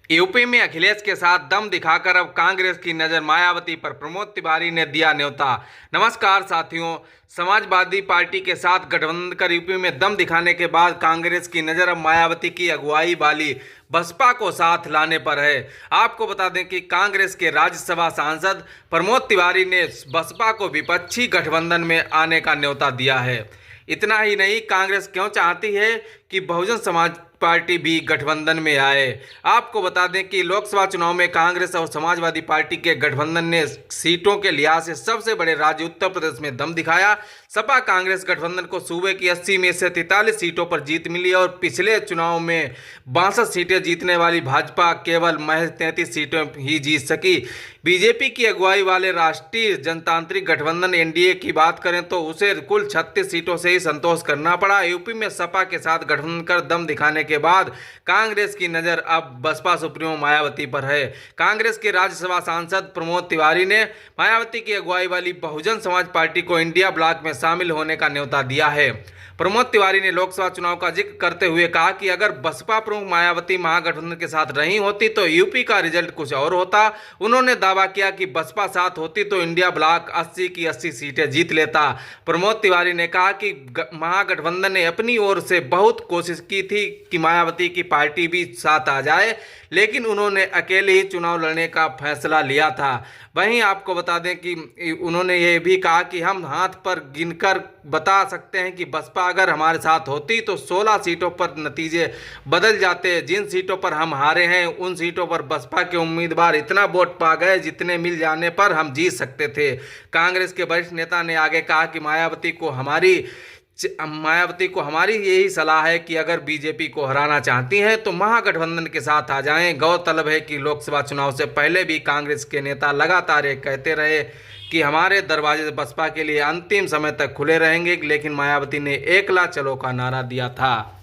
UP में अखिलेश के साथ दम दिखाकर अब कांग्रेस की नजर मायावती पर, प्रमोद तिवारी ने दिया न्योता। नमस्कार साथियों, समाजवादी पार्टी के साथ गठबंधन कर यूपी में दम दिखाने के बाद कांग्रेस की नजर अब मायावती की अगुवाई वाली बसपा को साथ लाने पर है। आपको बता दें कि कांग्रेस के राज्यसभा सांसद प्रमोद तिवारी ने बसपा को विपक्षी गठबंधन में आने का न्योता दिया है। इतना ही नहीं, कांग्रेस क्यों चाहती है कि बहुजन समाज पार्टी भी गठबंधन में आए। आपको बता दें कि लोकसभा चुनाव में कांग्रेस और समाजवादी पार्टी के गठबंधन ने सीटों के लिहाज से सबसे बड़े राज्य उत्तर प्रदेश में दम दिखाया। सपा कांग्रेस गठबंधन को सूबे की 80 में से 43 सीटों पर जीत मिली और पिछले चुनाव में 62 सीटें जीतने वाली भाजपा केवल महज 33 सीटें ही जीत सकी। बीजेपी की अगुवाई वाले राष्ट्रीय जनतांत्रिक गठबंधन एनडीए की बात करें तो उसे कुल 36 सीटों से ही संतोष करना पड़ा। यूपी में सपा के साथ गठबंधन कर दम दिखाने के बाद कांग्रेस की नजर अब बसपा सुप्रीमो मायावती पर है। कांग्रेस के राज्यसभा सांसद प्रमोद तिवारी ने मायावती की अगुवाई वाली बहुजन समाज पार्टी को इंडिया ब्लॉक में शामिल होने का न्योता दिया है। प्रमोद तिवारी ने लोकसभा चुनाव का जिक्र करते हुए कहा कि अगर बसपा प्रमुख मायावती महागठबंधन के साथ रही होती तो यूपी का रिजल्ट कुछ और होता। उन्होंने दावा किया कि बसपा साथ होती तो इंडिया ब्लॉक 80 की 80 सीटें जीत लेता। प्रमोद तिवारी ने कहा कि महागठबंधन ने अपनी ओर से बहुत कोशिश की थी कि मायावती की पार्टी भी साथ आ जाए, लेकिन उन्होंने अकेले ही चुनाव लड़ने का फैसला लिया था। वहीं आपको बता दें कि उन्होंने ये भी कहा कि हम हाथ पर गिनकर बता सकते हैं कि बसपा अगर हमारे साथ होती तो 16 सीटों पर नतीजे बदल जाते। जिन सीटों पर हम हारे हैं उन सीटों पर बसपा के उम्मीदवार इतना वोट पा गए जितने मिल जाने पर हम जीत सकते थे। कांग्रेस के वरिष्ठ नेता ने आगे कहा कि मायावती को हमारी यही सलाह है कि अगर बीजेपी को हराना चाहती हैं तो महागठबंधन के साथ आ जाएं। गौरतलब है कि लोकसभा चुनाव से पहले भी कांग्रेस के नेता लगातार ये कहते रहे कि हमारे दरवाजे बसपा के लिए अंतिम समय तक खुले रहेंगे, लेकिन मायावती ने एकला चलो का नारा दिया था।